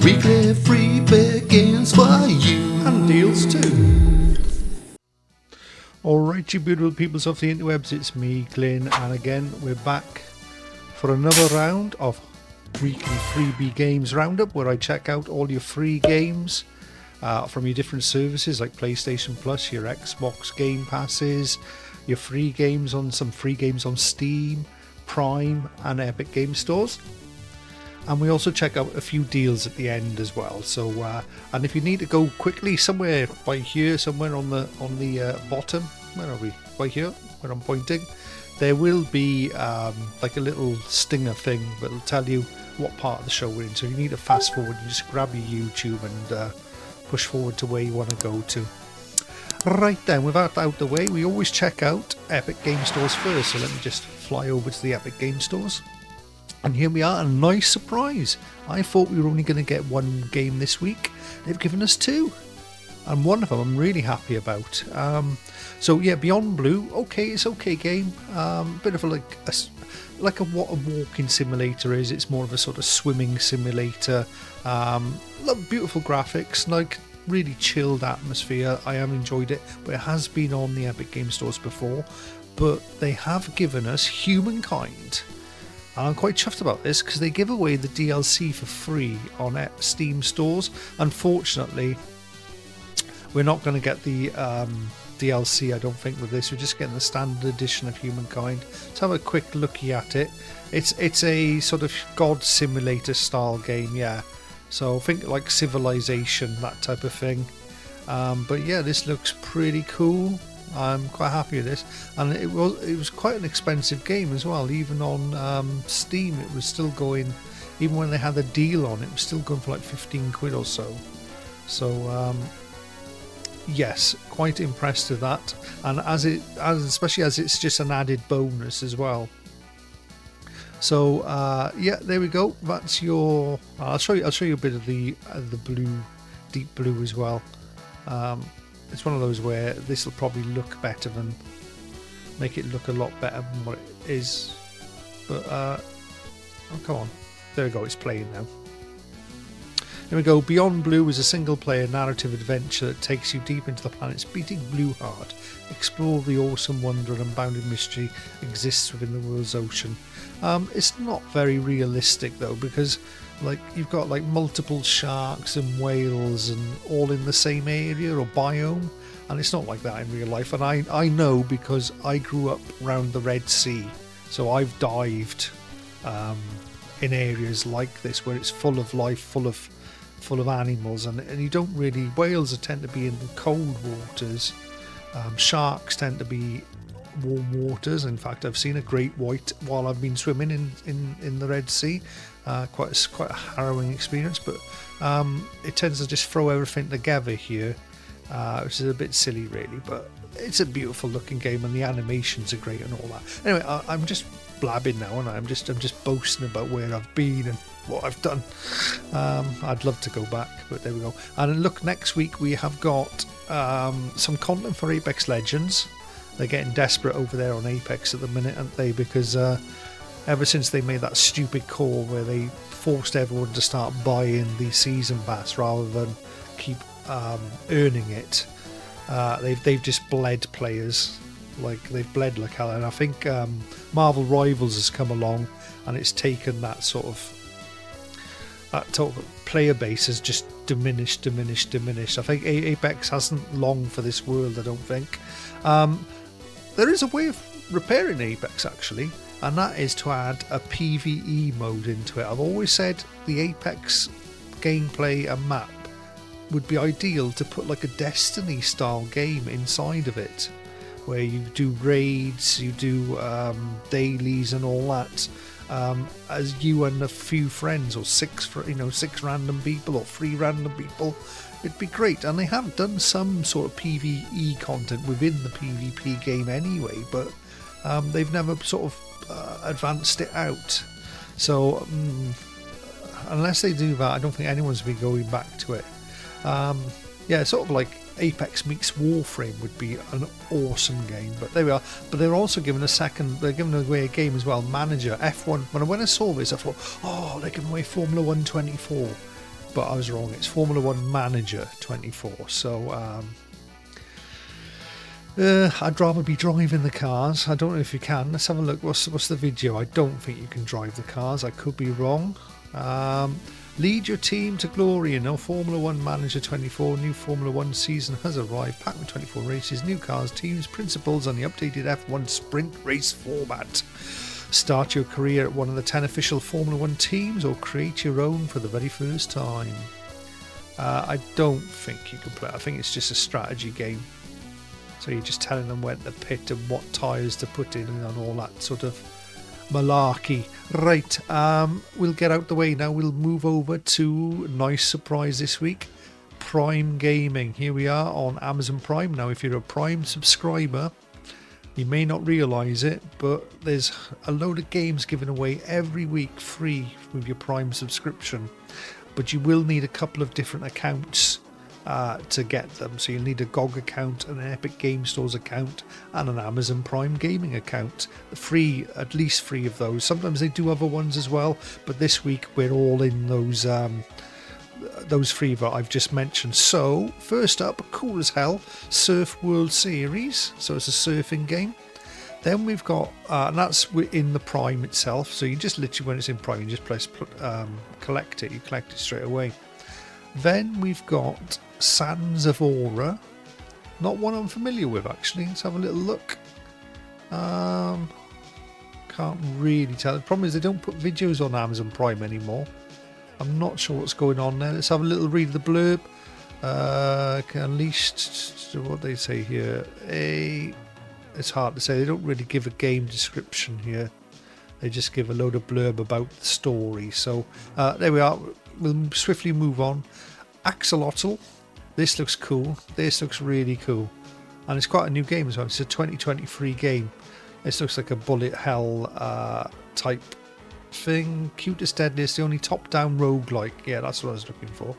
Weekly freebie games for you. And deals too. Alright, you beautiful peoples of the interwebs, it's me, Glyn, and again we're back for another round of Weekly Freebie Games Roundup, where I check out all your free games from your different services like PlayStation Plus, your Xbox Game Passes, your free games on Steam, Prime and Epic Game Stores. And we also check out a few deals at the end as well. So and if you need to go quickly somewhere by here, somewhere on the bottom, where are we? By here, where I'm pointing, there will be like a little stinger thing that'll tell you what part of the show we're in. So if you need to fast forward, you just grab your YouTube and push forward to where you want to go to. Right then, with that out the way, we always check out Epic Game Stores first. So let me just fly over to the Epic Game Stores. And here we are, a nice surprise. I thought we were only going to get one game this week. They've given us two. And one of them I'm really happy about. So yeah, Beyond Blue, it's okay game. Bit of like what a walking simulator is. It's more of a sort of swimming simulator. Beautiful graphics, like really chilled atmosphere. I have enjoyed it, but it has been on the Epic Game Stores before. But they have given us Humankind. And I'm quite chuffed about this because they give away the DLC for free on Steam stores. Unfortunately, we're not going to get the DLC, I don't think, with this. We're just getting the standard edition of Humankind. Let's have a quick looky at it. It's a sort of God Simulator style game, yeah. So think like Civilization, that type of thing. But yeah, this looks pretty cool. I'm quite happy with this, and it was quite an expensive game as well. Even on Steam, it was still going. Even when they had a deal on, it was still going for like 15 quid or so. So yes, quite impressed with that, and especially as it's just an added bonus as well. So yeah, there we go. That's your. I'll show you a bit of the blue, deep blue as well. It's one of those where this will probably look better than make it look a lot better than what it is. But oh, come on, there we go. It's playing now. Here we go. Beyond Blue is a single-player narrative adventure that takes you deep into the planet's beating blue heart. Explore the awesome wonder and unbounded mystery exists within the world's ocean. It's not very realistic though, because like you've got like multiple sharks and whales and all in the same area or biome, and it's not like that in real life. And I know because I grew up around the Red Sea, so I've dived in areas like this where it's full of life, full of animals, and you don't really. Whales tend to be in the cold waters. Sharks tend to be warm waters. In fact, I've seen a great white while I've been swimming in the Red Sea. Quite a harrowing experience, but it tends to just throw everything together here, which is a bit silly really, but it's a beautiful looking game and the animations are great and all that. Anyway, I'm just blabbing now, and I'm just boasting about where I've been and what I've done. I'd love to go back, but there we go. And look, next week we have got some content for Apex Legends. They're getting desperate over there on Apex at the minute, aren't they? Because ever since they made that stupid call where they forced everyone to start buying the season pass rather than keep earning it, they've just bled players. Like they've bled like hell. And I think Marvel Rivals has come along and it's taken that sort of player base has just diminished. I think Apex hasn't long for this world, I don't think. There is a way of repairing Apex actually, and that is to add a PvE mode into it. I've always said the Apex gameplay and map would be ideal to put like a Destiny style game inside of it, where you do raids, you do dailies and all that, as you and a few friends, or six random people or 3 random people. It'd be great. And they have done some sort of PvE content within the PvP game anyway, but they've never sort of advanced it out. So unless they do that, I don't think anyone's been going back to it. Yeah, sort of like Apex meets Warframe would be an awesome game, but there we are. But they're also giving they're giving away a game as well, Manager F1. When I saw this, I thought, oh, they're giving away Formula 1 24. but I was wrong. It's Formula 1 Manager 24. So I'd rather be driving the cars. I don't know if you can. Let's have a look. What's the video? I don't think you can drive the cars. I could be wrong. Lead your team to glory. Formula 1 Manager 24. New Formula 1 season has arrived. Packed with 24 races, new cars, teams, principles, and the updated F1 sprint race format. Start your career at one of the 10 official Formula 1 teams or create your own for the very first time. I don't think you can play. I think it's just a strategy game. So you're just telling them when to pit and what tyres to put in and all that sort of malarkey. Right, we'll get out the way now. We'll move over to nice surprise this week. Prime Gaming. Here we are on Amazon Prime. Now, if you're a Prime subscriber, you may not realise it, but there's a load of games given away every week free with your Prime subscription. But you will need a couple of different accounts to get them. So you'll need a GOG account, an Epic Game Stores account, and an Amazon Prime Gaming account. Free, at least 3 of those. Sometimes they do other ones as well, but this week we're all in those 3 that I've just mentioned. So first up, cool as hell, Surf World Series. So it's a surfing game. Then we've got, and that's in the Prime itself. So you just literally, when it's in Prime, you just press collect it. You collect it straight away. Then we've got Sands of Aura. Not one I'm familiar with, actually. Let's have a little look. Can't really tell. The problem is they don't put videos on Amazon Prime anymore. I'm not sure what's going on there. Let's have a little read of the blurb. At least what they say here. It's hard to say. They don't really give a game description here. They just give a load of blurb about the story. So there we are. We'll swiftly move on. Axolotl. This looks cool. This looks really cool. And it's quite a new game as well. It's a 2023 game. This looks like a bullet hell type thing. Cutest Deadliest, the only top-down roguelike. Yeah, that's what I was looking for.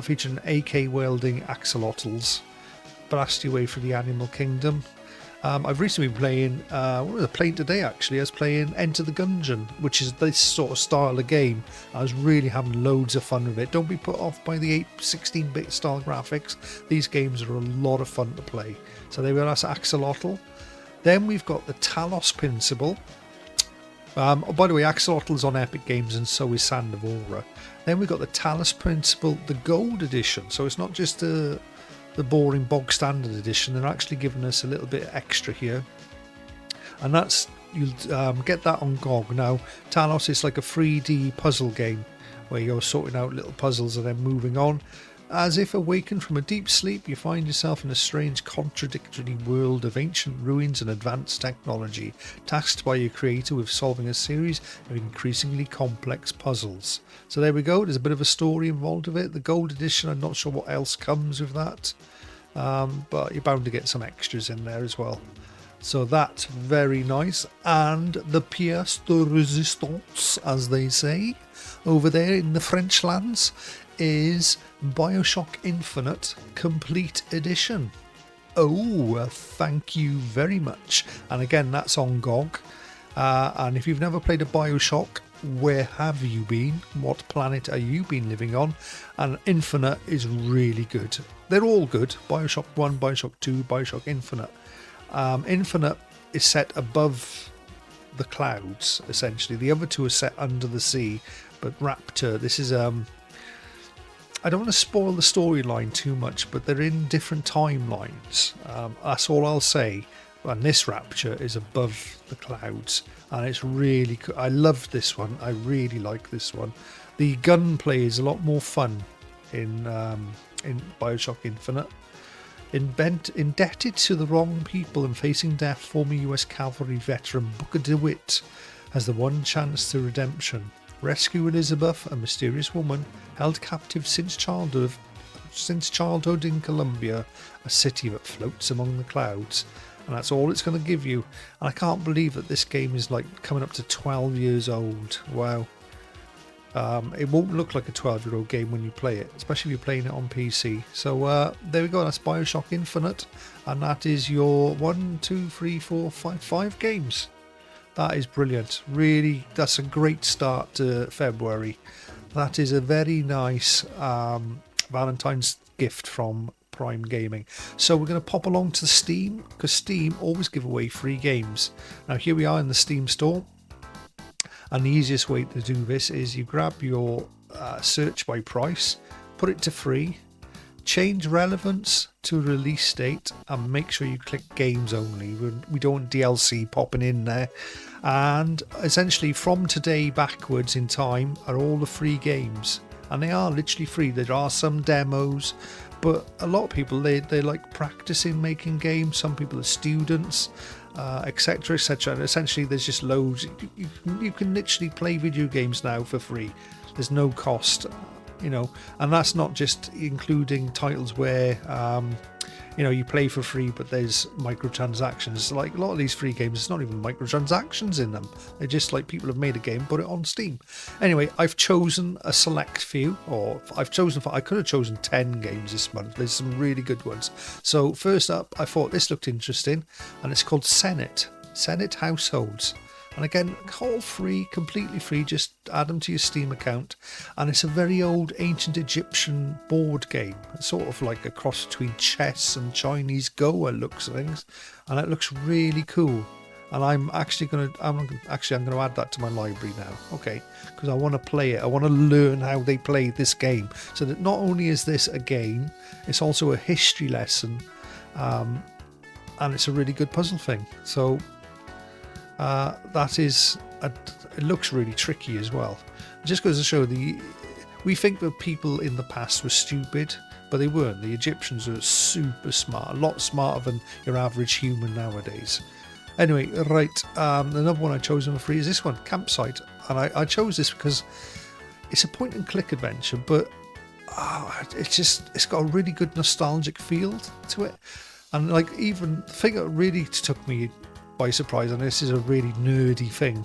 Featuring AK wielding axolotls. Blast your way through the animal kingdom. I've recently been playing, what was I playing today actually? I was playing Enter the Gungeon, which is this sort of style of game. I was really having loads of fun with it. Don't be put off by the 16-bit style graphics. These games are a lot of fun to play. So there we are, that's Axolotl. Then we've got the Talos Principle. Oh, by the way, Axolotl's on Epic Games and so is Sand of Aura. Then we've got the Talos Principle, the Gold Edition. So it's not just the boring bog standard edition. They're actually giving us a little bit extra here, and that's you'll get that on GOG. Now Talos is like a 3D puzzle game where you're sorting out little puzzles and then moving on. As if awakened from a deep sleep, you find yourself in a strange, contradictory world of ancient ruins and advanced technology, tasked by your creator with solving a series of increasingly complex puzzles. So there we go, there's a bit of a story involved with it. The Gold Edition, I'm not sure what else comes with that, but you're bound to get some extras in there as well. So that's very nice. And the pièce de résistance, as they say, over there in the French lands, is BioShock Infinite Complete Edition. Oh, thank you very much. And again, that's on GOG. And if you've never played a BioShock, where have you been? What planet are you been living on? And Infinite is really good. They're all good. BioShock 1, BioShock 2, BioShock Infinite. Infinite is set above the clouds, essentially. The other two are set under the sea. But Rapture, this is I don't want to spoil the storyline too much, but they're in different timelines. That's all I'll say. And this Rapture is above the clouds, and it's really cool. I love this one. I really like this one. The gunplay is a lot more fun in BioShock Infinite. Indebted to the wrong people and facing death, former US cavalry veteran Booker DeWitt has the one chance to redemption. Rescue Elizabeth, a mysterious woman held captive since childhood in Colombia, a city that floats among the clouds. And that's all it's going to give you. And I can't believe that this game is like coming up to 12 years old. Wow. It won't look like a 12-year-old game when you play it, especially if you're playing it on PC. So there we go, that's BioShock Infinite. And that is your 5 games. That is brilliant. Really, that's a great start to February. That is a very nice Valentine's gift from Prime Gaming. So we're going to pop along to Steam, because Steam always give away free games. Now here we are in the Steam store, and the easiest way to do this is you grab your search by price, put it to free, change relevance to release date, and make sure you click games only. We don't want DLC popping in there. And essentially from today backwards in time are all the free games, and they are literally free. There are some demos, but a lot of people they like practicing making games. Some people are students, etc, etc, and essentially there's just loads. You can literally play video games now for free. There's no cost, you know, and that's not just including titles where you know, you play for free but there's microtransactions. Like a lot of these free games, it's not even microtransactions in them. They're just like people have made a game, put it on Steam. Anyway, I've chosen a select few, or I could have chosen 10 games this month. There's some really good ones. So first up, I thought this looked interesting, and it's called Senate Households. And again, all free, completely free, just add them to your Steam account. And it's a very old ancient Egyptian board game. It's sort of like a cross between chess and Chinese Go, it looks of things. And it looks really cool. And I'm going to add that to my library now, okay? Because I want to play it. I want to learn how they play this game. So that not only is this a game, it's also a history lesson. And it's a really good puzzle thing. So it looks really tricky as well. It just goes to show we think that people in the past were stupid, but they weren't. The Egyptians were super smart, a lot smarter than your average human nowadays. Anyway, right, another one I chose for free is this one, Campsite. And I chose this because it's a point and click adventure, but it's got a really good nostalgic feel to it. And like, even the thing that really took me by surprise, and this is a really nerdy thing,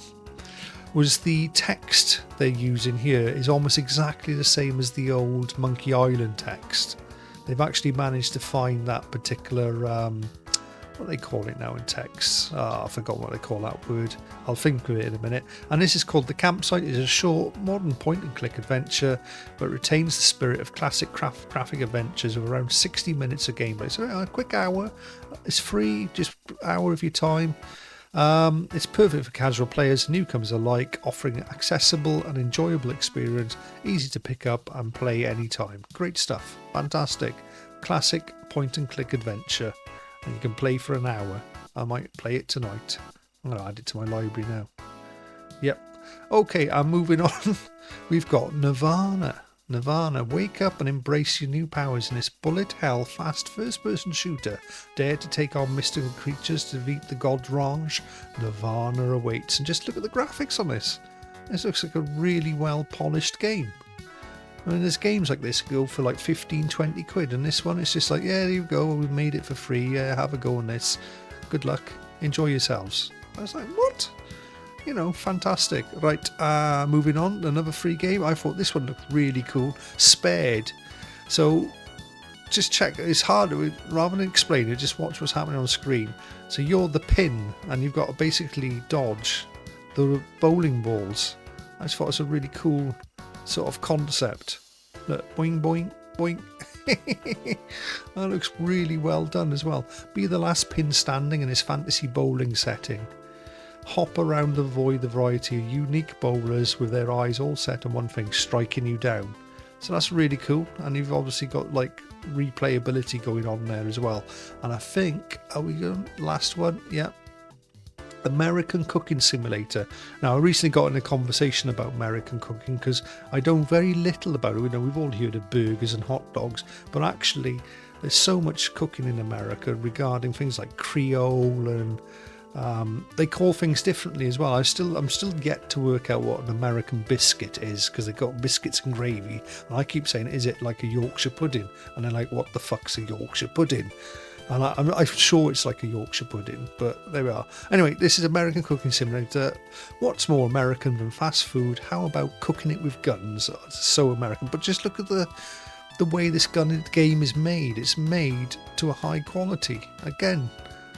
was the text they're using here is almost exactly the same as the old Monkey Island text. They've actually managed to find that particular what do they call it now in text? I forgot what they call that word. I'll think of it in a minute. And this is called The Campsite. It's a short, modern point-and-click adventure, but retains the spirit of classic graphic adventures of around 60 minutes of gameplay. So a quick hour. It's free, just an hour of your time. It's perfect for casual players and newcomers alike, offering an accessible and enjoyable experience, easy to pick up and play anytime. Great stuff. Fantastic. Classic point-and-click adventure. And you can play for an hour. I might play it tonight. I'm going to add it to my library now. Yep. Okay, I'm moving on. We've got Nirvana. Nirvana, wake up and embrace your new powers in this bullet hell fast first-person shooter. Dare to take on mystical creatures to defeat the god Raj. Nirvana awaits. And just look at the graphics on this. This looks like a really well-polished game. I mean, there's games like this go for like 15, 20 quid, and this one is just like, yeah, there you go, we've made it for free, yeah, have a go on this. Good luck, enjoy yourselves. I was like, what? You know, fantastic. Right, moving on, another free game. I thought this one looked really cool. Spared. So, just check, it's hard, rather than explain it, just watch what's happening on the screen. So you're the pin, and you've got to basically dodge the bowling balls. I just thought it was a really cool sort of concept. Look, boing, boing, boing. That looks really well done as well. Be the last pin standing in this fantasy bowling setting. Hop around the void, the variety of unique bowlers with their eyes all set on one thing, striking you down. So that's really cool, and you've obviously got like replayability going on there as well. And I think, are we going last one? Yeah. American Cooking Simulator. Now, I recently got in a conversation about American cooking because I know very little about it. You know, we've all heard of burgers and hot dogs, but actually there's so much cooking in America regarding things like Creole, and they call things differently as well. I'm still yet to work out what an American biscuit is, because they've got biscuits and gravy, and I keep saying, is it like a Yorkshire pudding? And they're like, what the fuck's a Yorkshire pudding? And I'm sure it's like a Yorkshire pudding, but there we are. Anyway, this is American Cooking Simulator. What's more American than fast food? How about cooking it with guns? Oh, it's so American. But just look at the way this game is made. It's made to a high quality. Again,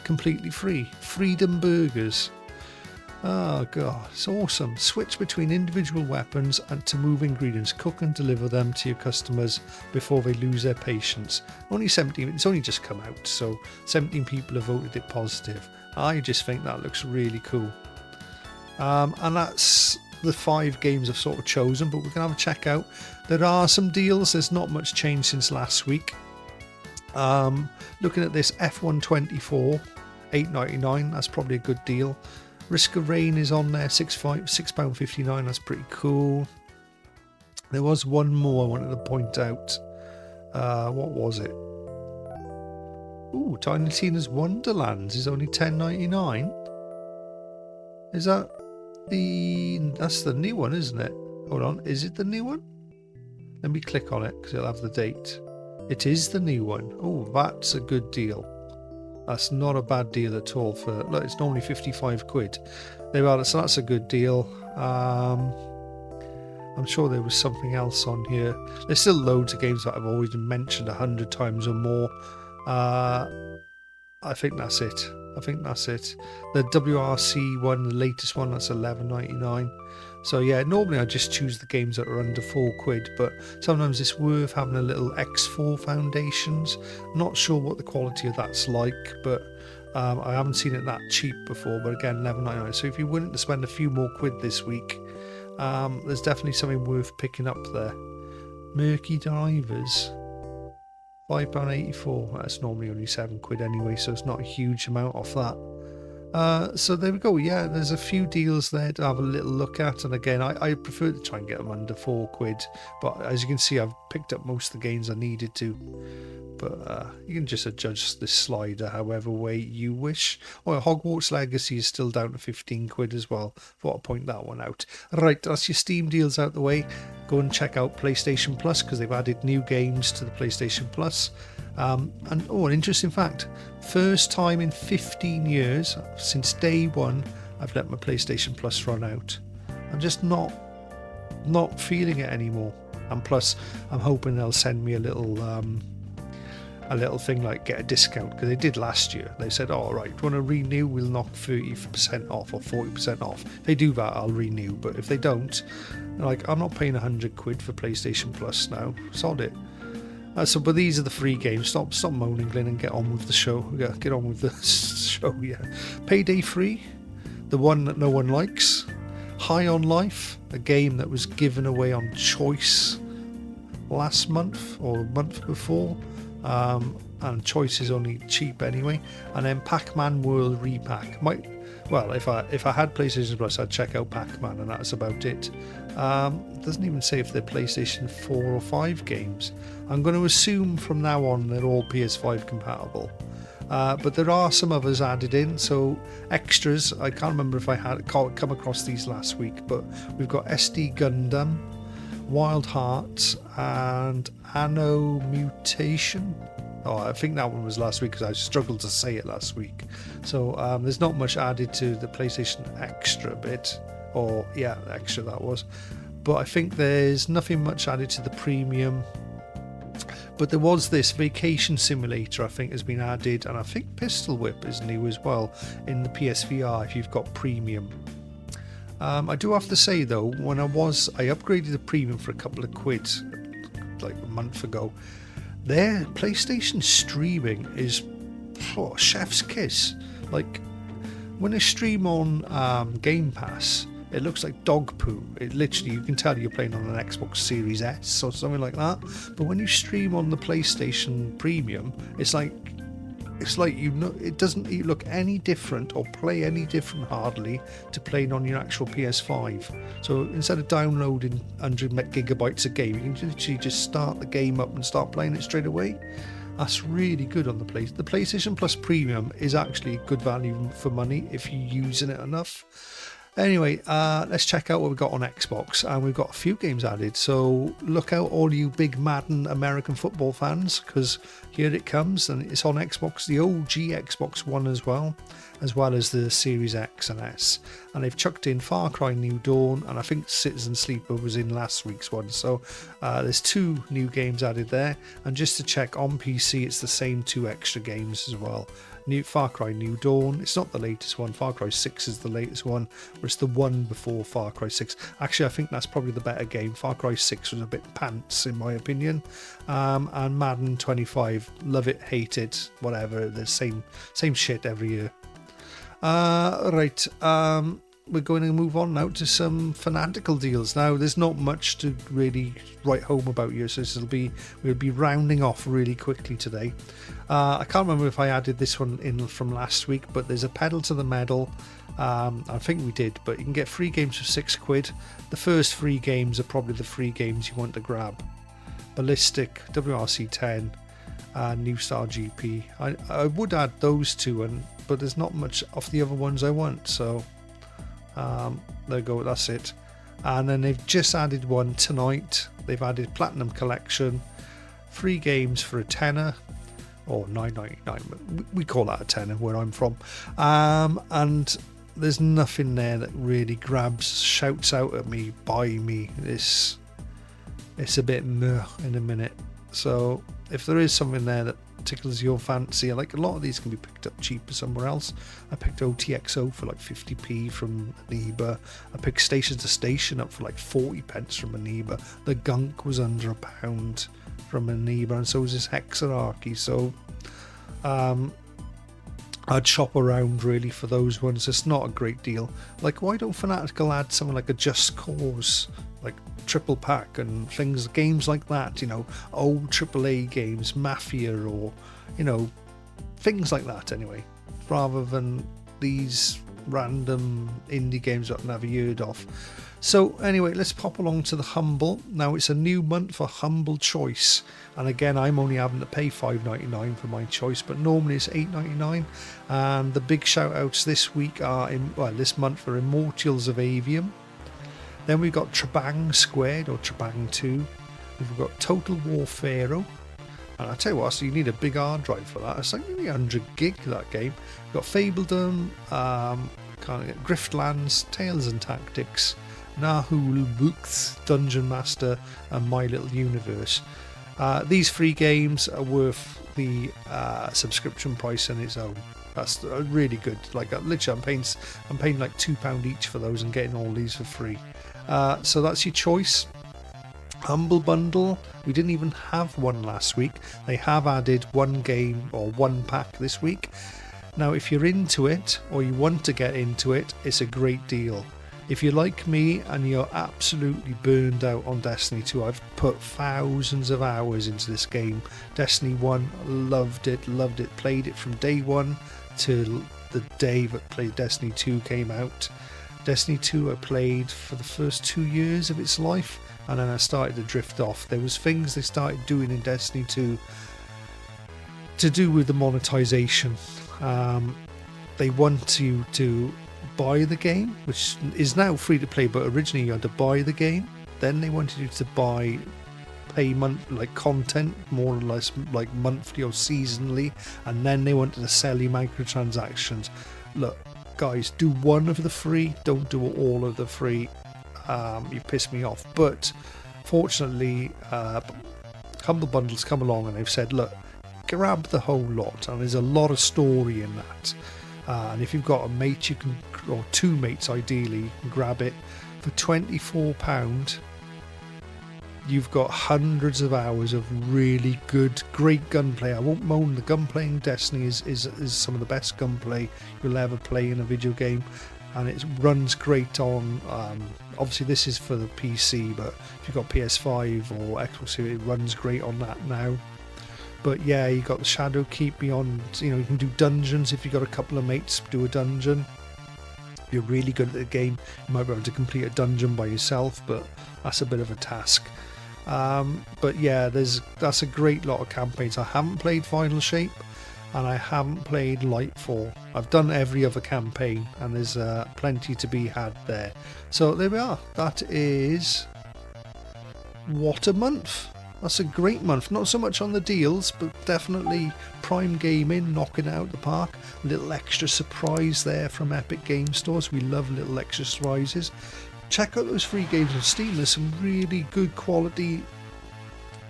completely free. Freedom Burgers. Oh god, it's awesome. Switch between individual weapons and to move ingredients. Cook and deliver them to your customers before they lose their patience. Only 17, it's only just come out, so 17 people have voted it positive. I just think that looks really cool. And that's the 5 games I've sort of chosen, but we're going to have a check out. There are some deals. There's not much change since last week. Looking at this F124, £8.99, that's probably a good deal. Risk of Rain is on there, £6.59, that's pretty cool. There was one more I wanted to point out. What was it? Ooh, Tiny Tina's Wonderlands is only £10.99. Is that that's the new one, isn't it? Hold on, is it the new one? Let me click on it because it'll have the date. It is the new one. Oh, that's a good deal. That's not a bad deal at all. For look, it's normally 55 quid. There are, so that's a good deal. I'm sure there was something else on here. There's still loads of games that I've always mentioned 100 times or more. I think that's it. The WRC one, the latest one, that's £11.99. So yeah, normally I just choose the games that are under 4 quid, but sometimes it's worth having a little X4 Foundations. Not sure what the quality of that's like, but I haven't seen it that cheap before. But again, £11.99. So if you're willing to spend a few more quid this week, there's definitely something worth picking up there. Murky Divers, £5.84. That's normally only 7 quid anyway, so it's not a huge amount off that. So there we go. Yeah, there's a few deals there to have a little look at, and again, I prefer to try and get them under 4 quid, but as you can see, I've picked up most of the games I needed to. But you can just adjust this slider however way you wish. Oh, Hogwarts Legacy is still down to 15 quid as well. Thought I'd point that one out. Right, that's your Steam deals out the way. Go and check out PlayStation Plus because they've added new games to the PlayStation Plus. And an interesting fact, first time in 15 years, since day one, I've let my PlayStation Plus run out. I'm just not feeling it anymore. And plus, I'm hoping they'll send me a little thing like get a discount, because they did last year. They said, all right, do you want to renew? We'll knock 30% off or 40% off. If they do that, I'll renew. But if they don't, like, I'm not paying 100 quid for PlayStation Plus now. Sod it. But these are the free games. Stop moaning, Glenn, and get on with the show. Yeah, get on with the show, yeah. Payday 3, the one that no one likes. High on Life, a game that was given away on Choice last month or the month before. And Choice is only cheap anyway. And then Pac-Man World Repack. If I had PlayStation Plus, I'd check out Pac-Man, and that's about it. Doesn't even say if they're PlayStation 4 or 5 games. I'm going to assume from now on they're all PS5 compatible. But there are some others added in, so extras. I can't remember if I had come across these last week, but we've got SD Gundam, Wild Hearts, and Anno Mutation. Oh, I think that one was last week because I struggled to say it last week. So there's not much added to the PlayStation Extra bit. Or, yeah, extra that was. But I think there's nothing much added to the premium. But there was this Vacation Simulator, I think, has been added. And I think Pistol Whip is new as well in the PSVR if you've got premium. I do have to say, though, when I upgraded the premium for a couple of quid, like a month ago. Their PlayStation streaming is chef's kiss. Like, when they stream on Game Pass, it looks like dog poo. It literally, you can tell you're playing on an Xbox Series S or something like that. But when you stream on the PlayStation Premium, it's like it doesn't look any different or play any different hardly to playing on your actual PS5. So instead of downloading 100 gigabytes a game, you can literally just start the game up and start playing it straight away. That's really good on the PlayStation Plus Premium is actually good value for money if you're using it enough. Anyway, let's check out what we've got on Xbox, and we've got a few games added, so look out all you big Madden American football fans, because here it comes, and it's on Xbox, the OG Xbox One as well as the Series X and S, and they've chucked in Far Cry New Dawn, and I think Citizen Sleeper was in last week's one, so there's 2 new games added there, and just to check, on PC it's the same 2 extra games as well. Far Cry New Dawn. It's not the latest one. Far Cry 6 is the latest one, but it's the one before Far Cry 6. Actually, I think that's probably the better game. Far Cry 6 was a bit pants, in my opinion. And Madden 25, love it, hate it, whatever. The same shit every year. Right. We're going to move on now to some fanatical deals. Now, there's not much to really write home about here, so we'll be rounding off really quickly today. I can't remember if I added this one in from last week, but there's a pedal to the medal. I think we did, but you can get free games for £6. The first free games are probably the free games you want to grab. Ballistic, WRC10, New Star GP. I would add those two, but there's not much of the other ones I want, so there you go, that's it. And then they've just added one tonight. They've added Platinum Collection, free games for a tenner, or $9.99. We call that a tenner where I'm from. And there's nothing there that really shouts out at me, buy me. It's a bit meh in a minute. So if there is something there that tickles your fancy, like a lot of these can be picked up cheaper somewhere else. I picked OTXO for like 50p from Aniba. I picked Station to Station up for like 40p from Aniba. The Gunk was under £1 from Aniba, and so was this Hexarchy. So I'd shop around really for those ones. It's not a great deal. Like, why don't Fanatical add something like a Just Cause, like triple pack and games like that, old AAA games, Mafia, or things like that anyway, rather than these random indie games that I've never heard of. So anyway, let's pop along to the Humble. Now it's a new month for Humble Choice, and again I'm only having to pay $5.99 for my choice, but normally it's $8.99. And the big shout outs this week are this month for Immortals of Avium. Then we've got Trabang Squared, or Trabang 2. We've got Total War Pharaoh. And I tell you what, so you need a big hard drive for that. It's like nearly 100 gig, that game. We've got Fabledom, Griftlands, Tales and Tactics, Nahul Books, Dungeon Master, and My Little Universe. These free games are worth the subscription price on its own. That's really good. Like literally, I'm paying like £2 each for those and getting all these for free. So that's your choice. Humble Bundle. We didn't even have one last week. They have added one game or one pack this week. Now, if you're into it or you want to get into it, it's a great deal. If you're like me and you're absolutely burned out on Destiny 2, I've put thousands of hours into this game. Destiny 1, loved it, played it from day one till the day that Destiny 2 came out. Destiny 2 I played for the first 2 years of its life, and then I started to drift off. There was things they started doing in Destiny 2 to do with the monetization. They want you to buy the game, which is now free to play, but originally you had to buy the game. Then they wanted you to pay content, more or less like monthly or seasonally, and then they wanted to sell you microtransactions. Look, guys, do one of the free, don't do all of the free. You piss me off. But fortunately, Humble Bundle's come along and they've said, look, grab the whole lot, and there's a lot of story in that. And if you've got a mate, or two mates ideally, you can grab it for £24. You've got hundreds of hours of really great gunplay. I won't moan. The gunplay in Destiny is some of the best gunplay you'll ever play in a video game, and it runs great on. Obviously, this is for the PC, but if you've got PS5 or Xbox, it runs great on that now. But yeah, you got the Shadow Keep beyond. You can do dungeons if you've got a couple of mates. Do a dungeon. If you're really good at the game, you might be able to complete a dungeon by yourself, but that's a bit of a task. But yeah, that's a great lot of campaigns. I haven't played Final Shape, and I haven't played Lightfall. I've done every other campaign, and there's plenty to be had there. So there we are. That is what a month. That's a great month. Not so much on the deals, but definitely Prime Gaming knocking it out the park. A little extra surprise there from Epic Game Stores. We love little extra surprises. Check out those free games on Steam. There's some really good quality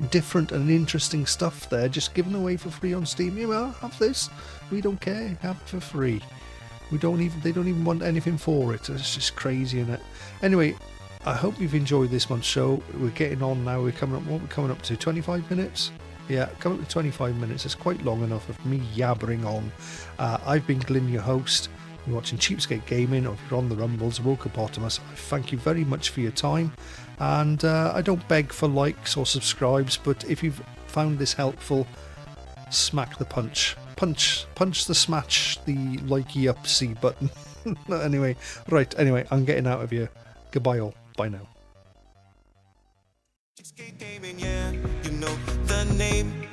different and interesting stuff there, just given away for free on Steam. You know, have this. We don't care. Have it for free. They don't even want anything for it. It's just crazy, isn't it? Anyway, I hope you've enjoyed this month's show. We're getting on now. What we're coming up to? 25 minutes? Yeah, coming up to 25 minutes. It's quite long enough of me yabbering on. I've been Glyn, your host. You're watching CheapSkate Gaming, or if you're on the Rumbles, Wokeapotamus. I thank you very much for your time. And I don't beg for likes or subscribes, but if you've found this helpful, smack the punch the smash the likey up C button. Anyway, I'm getting out of here. Goodbye all, bye now. CheapSkate Gaming, yeah, you know the name.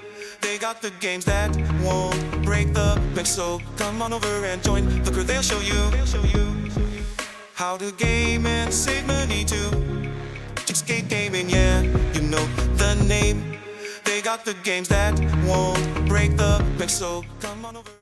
They got the games that won't break the bank, so come on over and join the crew. They'll show you how to game and save money too. CheapSkate Gaming, yeah, you know the name. They got the games that won't break the bank, so come on over.